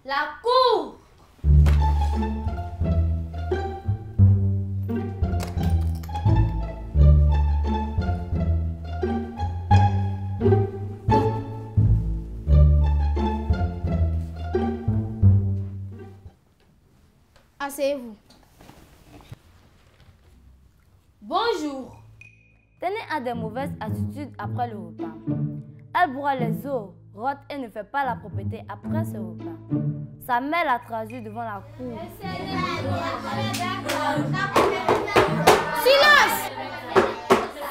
La cour! Asseyez-vous. Bonjour. Tenez a des mauvaises attitudes après le repas. Elle boit les eaux, rote et ne fait pas la propreté après ce repas. Sa mère l'a traduit devant la cour. Silence!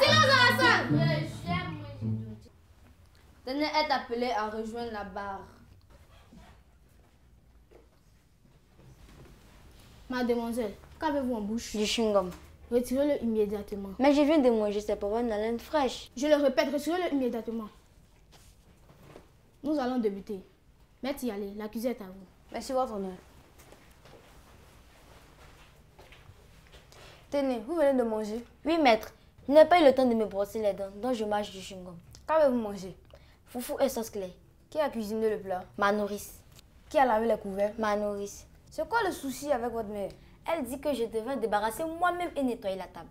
Silence dans la salle! Tenez est appelée à rejoindre la barre. Mademoiselle, qu'avez-vous en bouche? Du chewing-gum. Retirez-le immédiatement. Mais je viens de manger, c'est pour avoir une haleine fraîche. Je le répète, retirez-le immédiatement. Nous allons débuter. Maître Yalé, l'accusé est à vous. Merci, votre honneur. Tenez, vous venez de manger? Oui, maître. Je n'ai pas eu le temps de me brosser les dents, donc je mange du chewing-gum. Qu'avez-vous mangé? Foufou et sauce claire. Qui a cuisiné le plat? Ma nourrice. Qui a lavé les couverts? Ma nourrice. C'est quoi le souci avec votre mère? Elle dit que je devais débarrasser moi-même et nettoyer la table.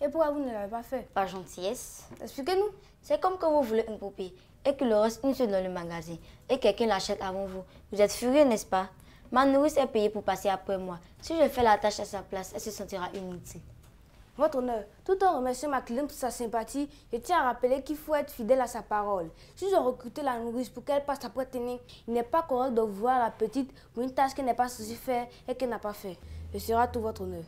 Et pourquoi vous ne l'avez pas fait? Par gentillesse. Expliquez-nous. C'est comme quand vous voulez une poupée et qu'il leur reste une seule dans le magasin et quelqu'un l'achète avant vous. Vous êtes furieux, n'est-ce pas? Ma nourrice est payée pour passer après moi. Si je fais la tâche à sa place, elle se sentira inutile. Votre honneur, tout en remerciant ma cliente pour sa sympathie, je tiens à rappeler qu'il faut être fidèle à sa parole. Si j'ai recruté la nourrice pour qu'elle passe après Tenez, il n'est pas correct de voir la petite pour une tâche qu'elle n'est pas censée faire et qu'elle n'a pas fait. Ce sera tout votre honneur.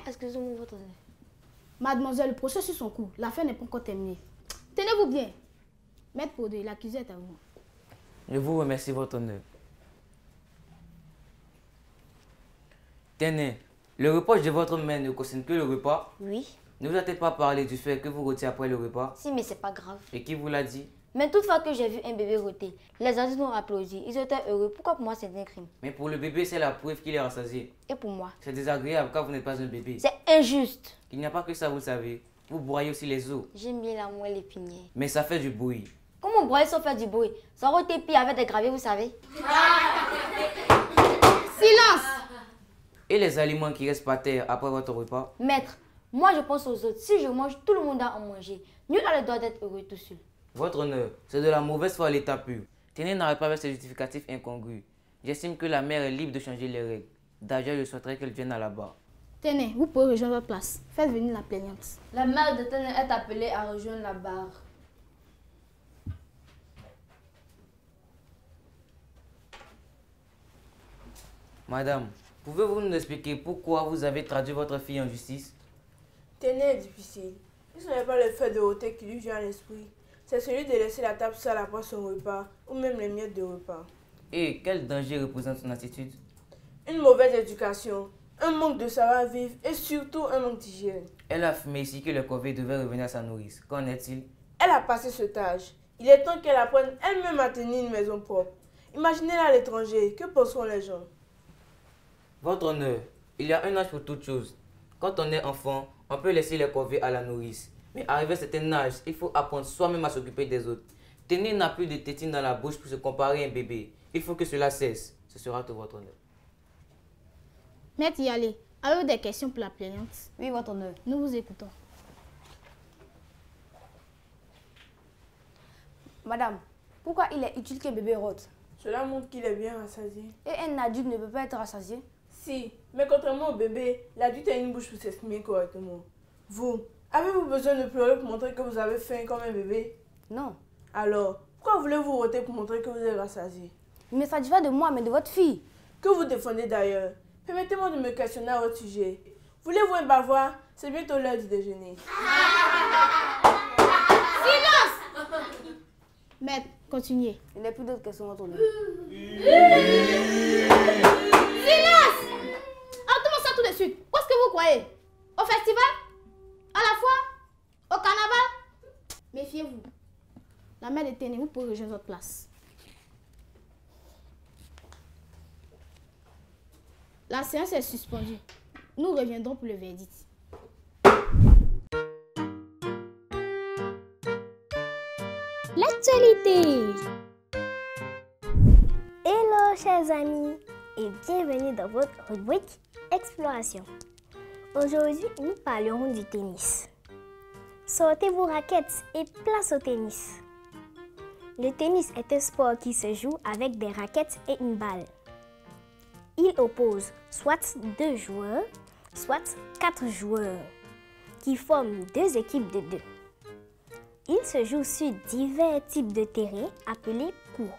Excusez-moi, votre honneur. Mademoiselle, le procès suit son cours. L'affaire n'est pas encore terminée. Tenez-vous bien. Maître Podé, l'accusé est à vous. Je vous remercie, votre honneur. Tenez, le reproche de votre mère ne concerne que le repas. Oui. Ne vous a-t-elle pas parlé du fait que vous rôtiez après le repas? Si, mais c'est pas grave. Et qui vous l'a dit? Mais toutefois que j'ai vu un bébé rôter, les adultes ont applaudi. Ils étaient heureux. Pourquoi pour moi c'est un crime? Mais pour le bébé, c'est la preuve qu'il est rassasié. Et pour moi? C'est désagréable car vous n'êtes pas un bébé. C'est injuste. Il n'y a pas que ça, vous le savez. Vous broyez aussi les os. J'aime bien la moelle épinière. Mais ça fait du bruit. Comment broyer sans faire du bruit? Ça aurait été pire avec des graviers, vous savez. Silence! Et les aliments qui restent par terre après votre repas? Maître, moi je pense aux autres. Si je mange, tout le monde a à manger. Nul n'a le droit d'être heureux tout seul. Votre honneur, c'est de la mauvaise foi à l'état pur. Tenez, n'arrête pas avec ces justificatifs incongrus. J'estime que la mère est libre de changer les règles. D'ailleurs, je souhaiterais qu'elle vienne à la barre. Tenez, vous pouvez rejoindre votre place. Faites venir la plaignante. La mère de Tenez est appelée à rejoindre la barre. Madame, pouvez-vous nous expliquer pourquoi vous avez traduit votre fille en justice? Tenez est difficile. Ce n'est pas le fait de ôter qui lui vient à l'esprit. C'est celui de laisser la table seule après son repas, ou même les miettes de repas. Et quel danger représente son attitude? Une mauvaise éducation, un manque de savoir-vivre et surtout un manque d'hygiène. Elle a affirmé ici que le corvée devait revenir à sa nourrice. Qu'en est-il? Elle a passé cet âge. Il est temps qu'elle apprenne elle-même à tenir une maison propre. Imaginez-la à l'étranger, que penseront les gens? Votre honneur, il y a un âge pour toute chose. Quand on est enfant, on peut laisser les corvées à la nourrice. Mais arrivé à un certain âge, il faut apprendre soi-même à s'occuper des autres. Tenez n'a plus de tétine dans la bouche pour se comparer à un bébé. Il faut que cela cesse. Ce sera tout votre honneur. Maître Yalé, avez-vous des questions pour la plaignante? Oui, votre honneur. Nous vous écoutons. Madame, pourquoi il est utile qu'un bébé rôte? Cela montre qu'il est bien rassasié. Et un adulte ne peut pas être rassasié? Si, mais contrairement au bébé, l'adulte a une bouche pour s'exprimer correctement. Vous, avez-vous besoin de pleurer pour montrer que vous avez faim comme un bébé? Non. Alors, pourquoi voulez-vous rôter pour montrer que vous êtes rassasié? Il ne s'agit pas de moi, mais de votre fille. Que vous défendez d'ailleurs? Permettez-moi de me questionner à votre sujet. Voulez-vous un bavard? C'est bientôt l'heure du déjeuner. Maître, continuez. Il n'y a plus d'autres questions entre nous. Silence! Entends ça tout de suite. Où est-ce que vous croyez? Au festival? À la foire? Au carnaval? Méfiez-vous. La mère de Téné, vous pouvez rejoindre votre place. La séance est suspendue. Nous reviendrons pour le verdict. L'actualité. Hello chers amis et bienvenue dans votre rubrique Exploration. Aujourd'hui, nous parlerons du tennis. Sortez vos raquettes et place au tennis. Le tennis est un sport qui se joue avec des raquettes et une balle. Il oppose soit 2 joueurs, soit 4 joueurs, qui forment 2 équipes de 2. Il se joue sur divers types de terrains appelés courts.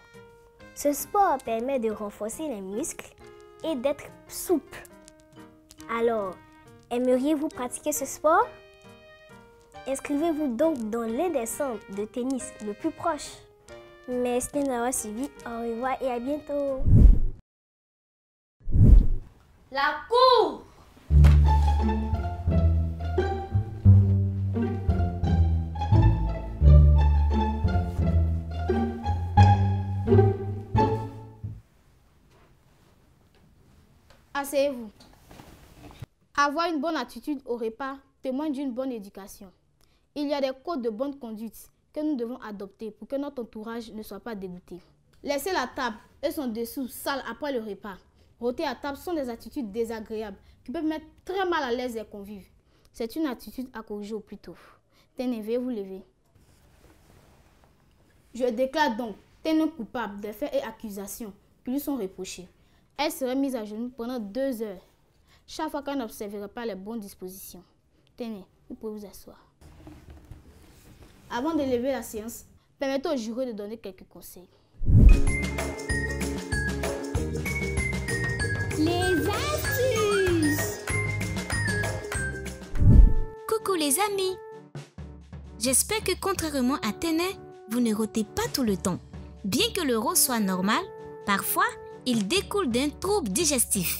Ce sport permet de renforcer les muscles et d'être souple. Alors, aimeriez-vous pratiquer ce sport? Inscrivez-vous donc dans l'un des centres de tennis le plus proche. Merci d'avoir suivi. Au revoir et à bientôt. La cour! Asseyez-vous. Avoir une bonne attitude au repas témoigne d'une bonne éducation. Il y a des codes de bonne conduite que nous devons adopter pour que notre entourage ne soit pas dégoûté. Laisser la table et son dessous sale après le repas. Rôter à table sont des attitudes désagréables qui peuvent mettre très mal à l'aise les convives. C'est une attitude à corriger au plus tôt. Téné, veuillez vous lever. Je déclare donc Téné coupable des faits et accusations qui lui sont reprochés. Elle serait mise à genoux pendant 2 heures. Chaque fois qu'elle n'observerait pas les bonnes dispositions. Téné, vous pouvez vous asseoir. Avant de lever la séance, permettez au jury de donner quelques conseils. Les astuces. Coucou les amis. J'espère que contrairement à Téné, vous ne rôtez pas tout le temps. Bien que le rot soit normal, parfois, il découle d'un trouble digestif.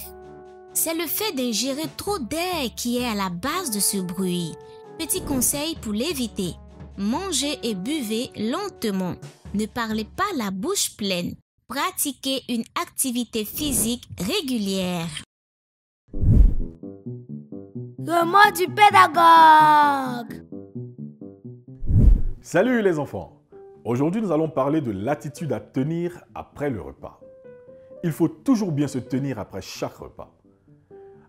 C'est le fait d'ingérer trop d'air qui est à la base de ce bruit. Petit conseil pour l'éviter. Mangez et buvez lentement. Ne parlez pas la bouche pleine. Pratiquez une activité physique régulière. Le mot du pédagogue. Salut les enfants! Aujourd'hui, nous allons parler de l'attitude à tenir après le repas. Il faut toujours bien se tenir après chaque repas.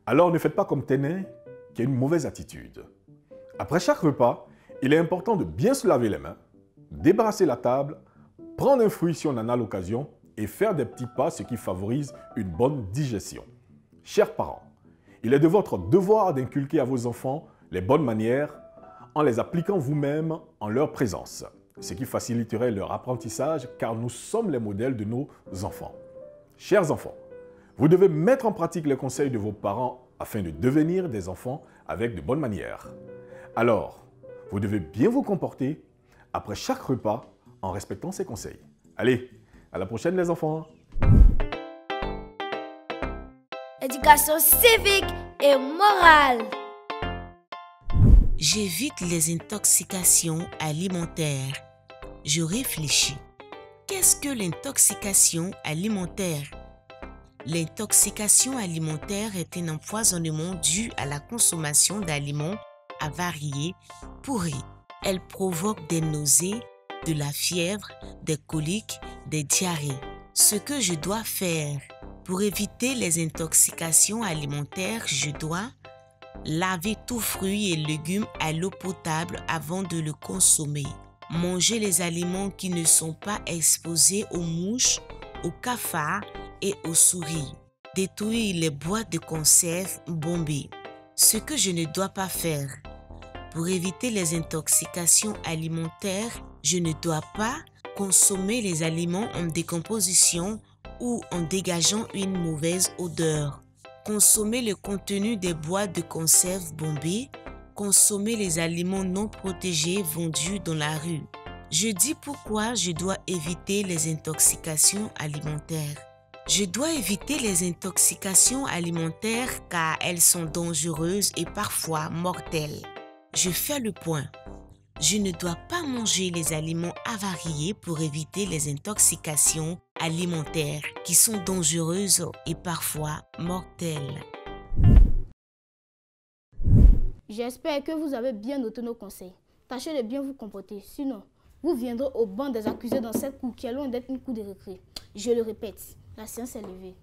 Alors ne faites pas comme Téné qui a une mauvaise attitude. Après chaque repas, il est important de bien se laver les mains, débarrasser la table, prendre un fruit si on en a l'occasion et faire des petits pas, ce qui favorise une bonne digestion. Chers parents, il est de votre devoir d'inculquer à vos enfants les bonnes manières en les appliquant vous-même en leur présence, ce qui faciliterait leur apprentissage car nous sommes les modèles de nos enfants. Chers enfants, vous devez mettre en pratique les conseils de vos parents afin de devenir des enfants avec de bonnes manières. Alors, vous devez bien vous comporter après chaque repas en respectant ces conseils. Allez, à la prochaine les enfants! Éducation civique et morale. J'évite les intoxications alimentaires. Je réfléchis. Qu'est-ce que l'intoxication alimentaire? L'intoxication alimentaire est un empoisonnement dû à la consommation d'aliments avariés, pourris. Elle provoque des nausées, de la fièvre, des coliques, des diarrhées. Ce que je dois faire pour éviter les intoxications alimentaires, je dois laver tout fruits et légumes à l'eau potable avant de le consommer. Manger les aliments qui ne sont pas exposés aux mouches, aux cafards et aux souris. Détruire les boîtes de conserve bombées. Ce que je ne dois pas faire. Pour éviter les intoxications alimentaires, je ne dois pas consommer les aliments en décomposition ou en dégageant une mauvaise odeur. Consommer le contenu des boîtes de conserve bombées. Consommer les aliments non protégés vendus dans la rue. Je dis pourquoi je dois éviter les intoxications alimentaires. Je dois éviter les intoxications alimentaires car elles sont dangereuses et parfois mortelles. Je fais le point. Je ne dois pas manger les aliments avariés pour éviter les intoxications alimentaires qui sont dangereuses et parfois mortelles. J'espère que vous avez bien noté nos conseils. Tâchez de bien vous comporter, sinon vous viendrez au banc des accusés dans cette cour qui est loin d'être une cour de récré. Je le répète, la séance est levée.